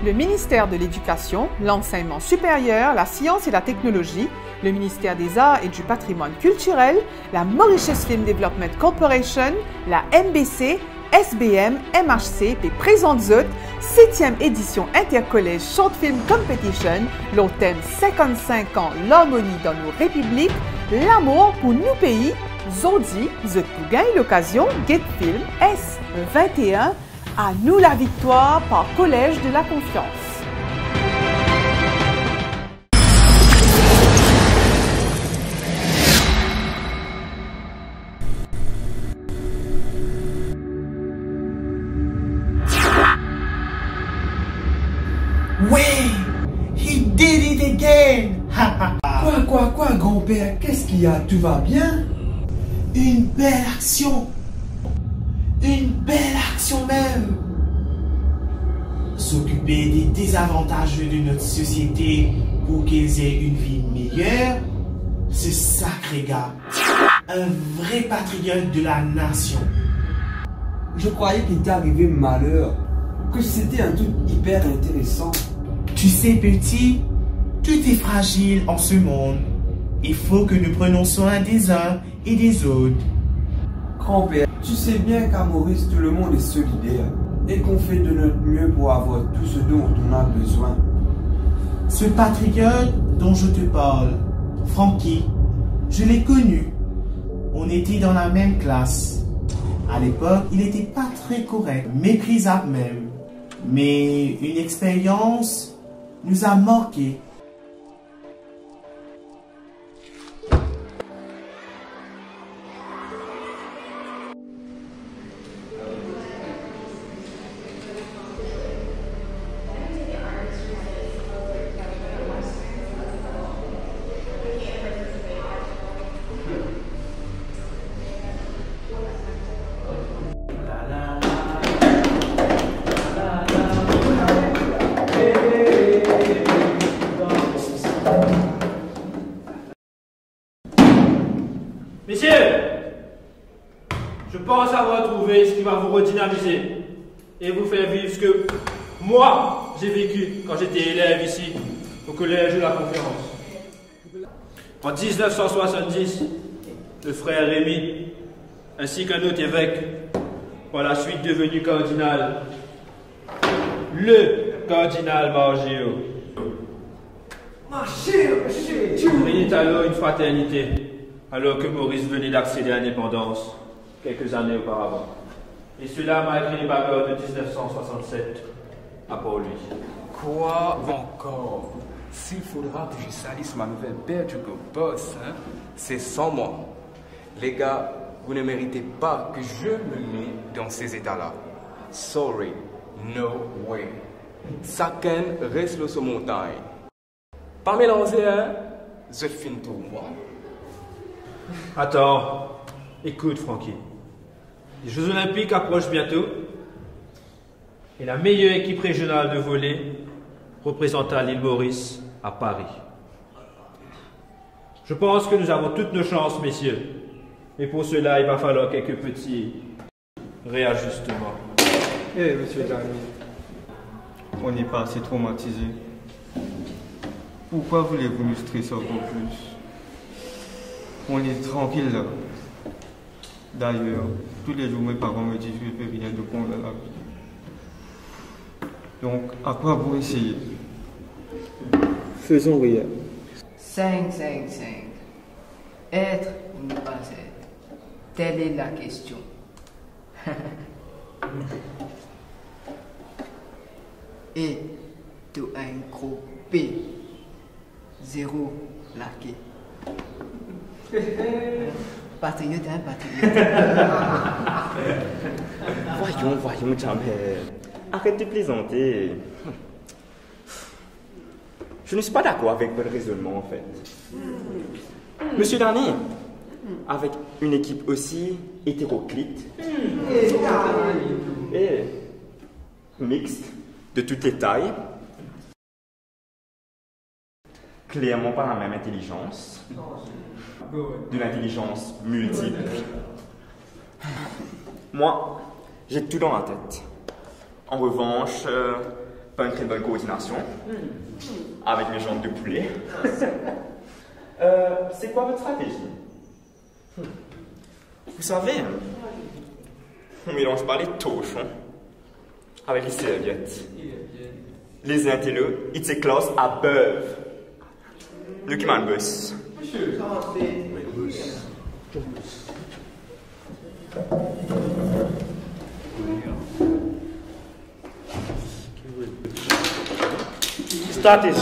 le ministère de l'Éducation, l'enseignement supérieur, la science et la technologie, le ministère des Arts et du patrimoine culturel, la Mauritius Film Development Corporation, la MBC, SBM, MHC et présente 7e édition Intercollège Short Film Competition, le thème 55 ans, l'harmonie dans nos républiques, l'amour pour nos pays, Zodi, pour gagner l'occasion, Get Film S21, à nous la victoire par Collège de la Confiance. Oui, he did it again. Quoi, grand-père? Qu'est-ce qu'il y a? Tout va bien? Une belle action. Une belle action même. S'occuper des désavantages de notre société pour qu'ils aient une vie meilleure, ce sacré gars. Un vrai patriote de la nation. Je croyais qu'il t'est arrivé malheur, que c'était un truc hyper intéressant. Tu sais, petit, tout est fragile en ce monde. Il faut que nous prenions soin des uns et des autres. Grand-père, tu sais bien qu'à Maurice, tout le monde est solidaire et qu'on fait de notre mieux pour avoir tout ce dont on a besoin. Ce patriote dont je te parle, Frankie, je l'ai connu. On était dans la même classe. À l'époque, il n'était pas très correct, méprisable même. Mais une expérience nous a marqués. Messieurs, je pense avoir trouvé ce qui va vous redynamiser et vous faire vivre ce que moi j'ai vécu quand j'étais élève ici au Collège de la Conférence. En 1970, le frère Rémy, ainsi qu'un autre évêque, par la suite devenu cardinal, le cardinal Margio, réunit alors une fraternité, alors que Maurice venait d'accéder à l'indépendance quelques années auparavant. Et cela malgré les bagarres de 1967 à Port-Louis. Quoi encore? S'il faudra que je salisse ma nouvelle paire du boss, hein, c'est sans moi. Les gars, vous ne méritez pas que je me mette dans ces états-là. Sorry, no way. Chacun reste sur montagne. Pas mélanger, hein? Je finis tout moi. Attends, écoute Francky. Les Jeux Olympiques approchent bientôt et la meilleure équipe régionale de volley représentera l'île Maurice à Paris. Je pense que nous avons toutes nos chances, messieurs. Mais pour cela, il va falloir quelques petits réajustements. Eh, monsieur Daniel, on n'est pas assez traumatisé. Pourquoi voulez-vous nous stresser encore plus? On est tranquille là. D'ailleurs, tous les jours, mes parents me disent que je ne peux rien de bon dans la vie. Donc, à quoi bon essayer? Faisons rien. 5, 5, 5. Être ou ne pas être? Telle est la question. Et tu as un gros P. 0 laqué. Patriote, hein, patriote. Voyons, Jamel. Arrête de plaisanter. Je ne suis pas d'accord avec votre raisonnement, en fait. Monsieur Darny, avec une équipe aussi hétéroclite et mixte, de toutes les tailles, clairement pas la même intelligence, d'une intelligence multiple. Moi, j'ai tout dans la tête. En revanche, pas une très bonne coordination. Avec mes jambes de poulet. C'est quoi votre stratégie? Vous savez, on mélange pas les torchons avec les serviettes. Les intellos, ils s'éclassent à bœuf. Le qui m'a le boss. Monsieur, ça va Stratégie.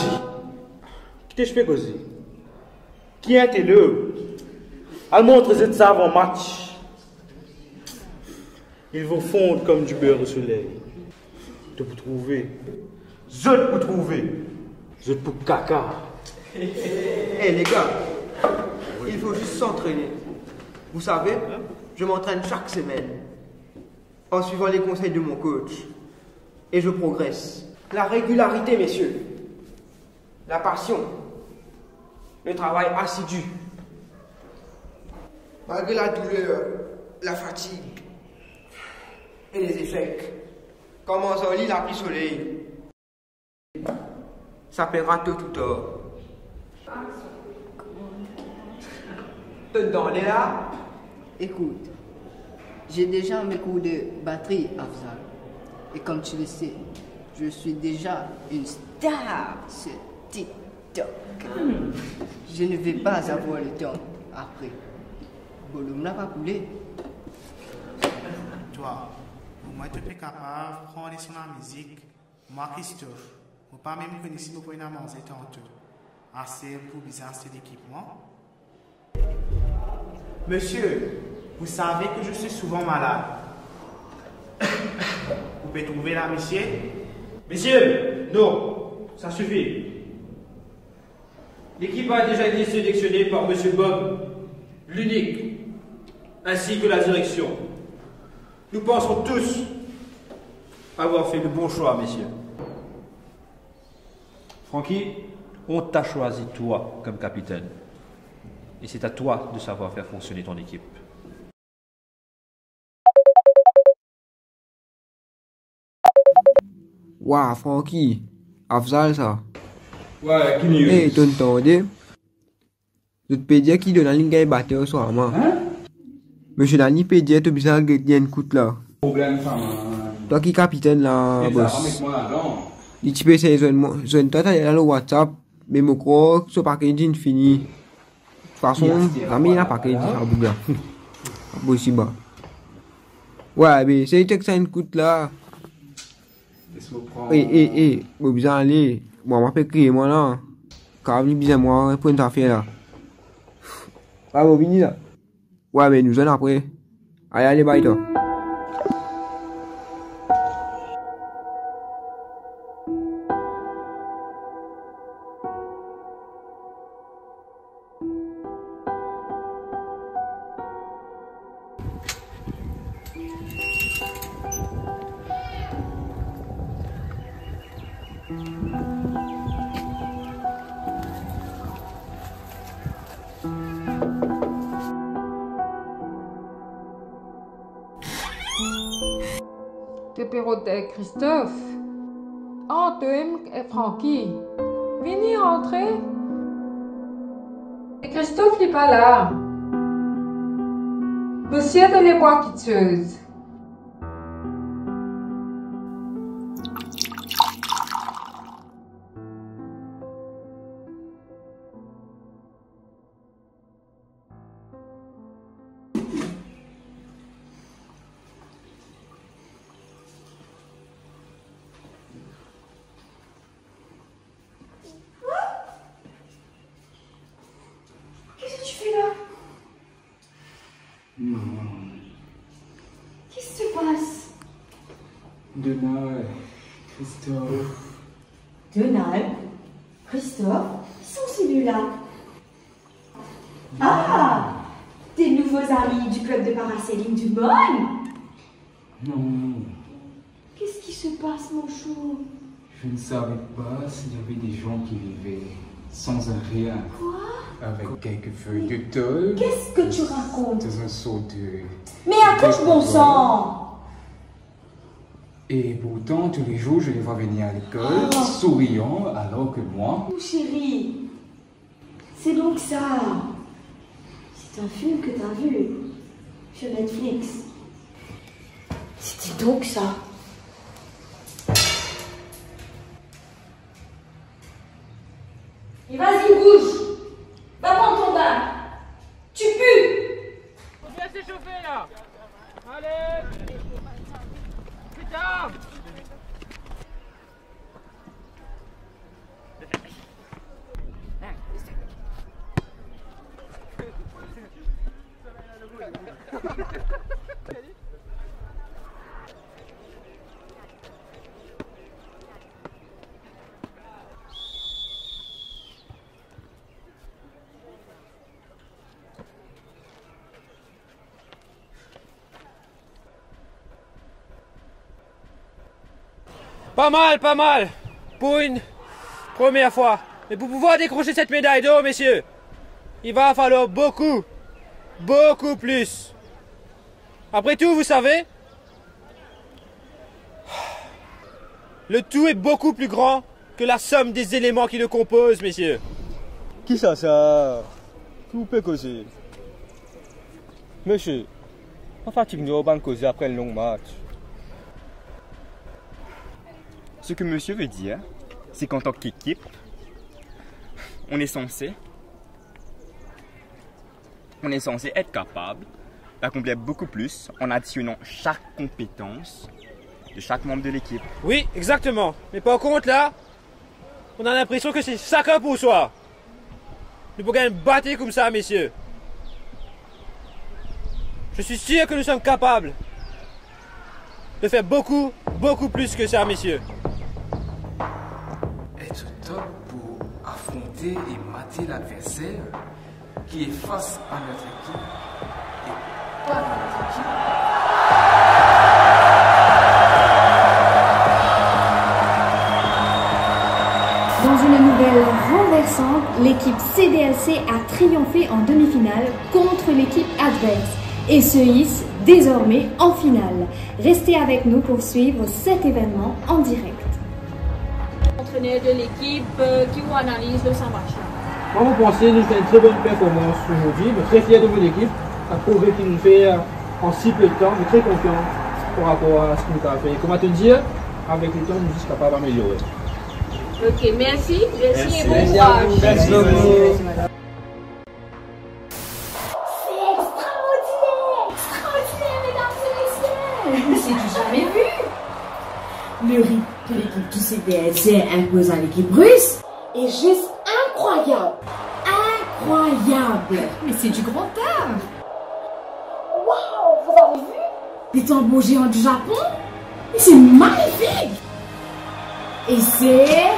Qui t'es fait causer? Qui est le? Elle montre cette savant match. Ils vont fondre comme du beurre au soleil. Tu peux trouver. Je peux trouver. Je peux caca. Hé les gars, il faut juste s'entraîner. Vous savez, je m'entraîne chaque semaine en suivant les conseils de mon coach. Et je progresse. La régularité, messieurs. La passion. Le travail assidu. Malgré la douleur, la fatigue et les échecs. Comme en lit la pluie soleil. Ça paiera tôt ou tard. Dedans, les là. Écoute, j'ai déjà mes cours de batterie, Afzal. Et comme tu le sais, je suis déjà une star sur TikTok. Je ne vais pas avoir le temps après. Bolum n'a pas coulé. Toi, moi, tu es capable de prendre sur la musique. Moi, Christophe, je ne pas même connaître si nous pouvons manger tantôt. Assez pour business de l'équipement. Monsieur, vous savez que je suis souvent malade. Vous pouvez trouver la monsieur? Messieurs, non, ça suffit. L'équipe a déjà été sélectionnée par M. Bob, l'unique, ainsi que la direction. Nous pensons tous avoir fait le bon choix, messieurs. Francky, on t'a choisi toi comme capitaine. Et c'est à toi de savoir faire fonctionner ton équipe. Waouh, Francky. Afzal, ça. Ouais, qui news? Hé, t'entendais? Je te peux dire qui donne la ligne à battre au soir, moi. Hein? Monsieur Dani peut dire, tu as besoin de coup là. Problème, ça, man. Toi qui capitaine là, Et ça, boss. remets-moi là-dedans. Il tu peux essayer de jeune toi, t'as dans le WhatsApp, mais mon croc, ce packaging fini. De toute façon, Rami n'a pas packaging à Bouga. Possible. Ouais, mais c'est que ça une coûte là. Laisse-moi prendre. Eh, bon, bien aller. Moi, on m'a fait crier, moi là. Car il bien moi, pour une affaire là. Ah, bon, vini là. Ouais, mais nous en après. Allez, bye toi. Te perrotais Christophe. Antoine et Francky. Venez rentrer. Et Christophe n'est pas là. Monsieur de les bois quitteuse. Qu'est-ce que tu fais là? Qu'est-ce qui se passe? Donald, Christophe. Donald? Christophe? Qui sont celui-là? Ah! Tes nouveaux amis du club de parasailing du Bonn? Non, Qu'est-ce qui se passe, mon chou? je ne savais pas s'il y avait des gens qui vivaient sans un rien. Quoi? Avec quelques feuilles de tôle. Qu'est-ce que tu racontes? Dans un seau de... Mais accroche bon sang! Et pourtant, tous les jours, je les vois venir à l'école, souriant, alors que moi... Oh chérie, c'est donc ça. C'est un film que t'as vu sur Netflix. C'était donc ça. Et vas-y, bouge. Va prendre ton bain. Tu pues. Faut bien s'échauffer là. Allez. Putain. Pas mal, pas mal. Pour une première fois. Mais pour pouvoir décrocher cette médaille d'or, messieurs, il va falloir beaucoup plus. Après tout, vous savez, le tout est beaucoup plus grand que la somme des éléments qui le composent, messieurs. Qui ça Vous pouvez causer. Monsieur, en fait, il nous va causer après un long match. Ce que monsieur veut dire, c'est qu'en tant qu'équipe, on est censé être capable d'accomplir beaucoup plus en additionnant chaque compétence de chaque membre de l'équipe. Oui, exactement. Mais par contre là, on a l'impression que c'est chacun pour soi. Nous pouvons gagner une bataille comme ça, messieurs. Je suis sûr que nous sommes capables de faire beaucoup plus que ça, messieurs. Être top pour affronter et mater l'adversaire qui est face à notre équipe et pas notre équipe. Dans une nouvelle renversante, l'équipe CDLC a triomphé en demi-finale contre l'équipe adverse et se hisse désormais en finale. Restez avec nous pour suivre cet événement en direct. Entraîneur de l'équipe qui vous analyse de sa match. Moi, vous pensez nous fait une très bonne performance aujourd'hui. Je suis très fier de mon équipe. La prouvé qu'il nous fait en si peu de temps. Je suis très confiant par rapport à ce qu'il nous a fait. Comment te dire, avec le temps, nous sommes capables d'améliorer. Ok, merci et bon courage. Merci beaucoup. C'est du jamais vu. Le rythme que l'équipe du CDLC impose à l'équipe russe est juste incroyable. Incroyable. Mais c'est du grand art. Waouh, vous avez vu les tambours géants du Japon? C'est magnifique. Et c'est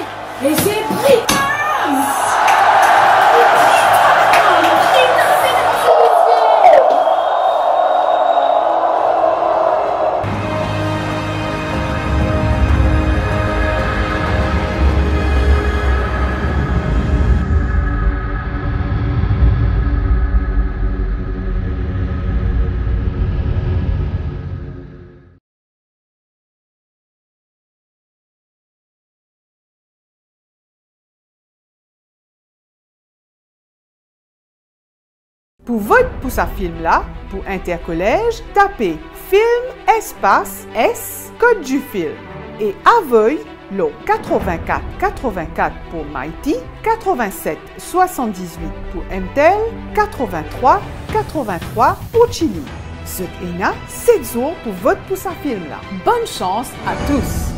brillant. Pour voter pour ce film-là, pour Intercollège, tapez film espace S, code du film. Et aveuille le 84 84 pour Mighty, 87 78 pour MTEL, 83 83 pour Chili. Ce est 7 jours pour voter pour ce film-là. Bonne chance à tous!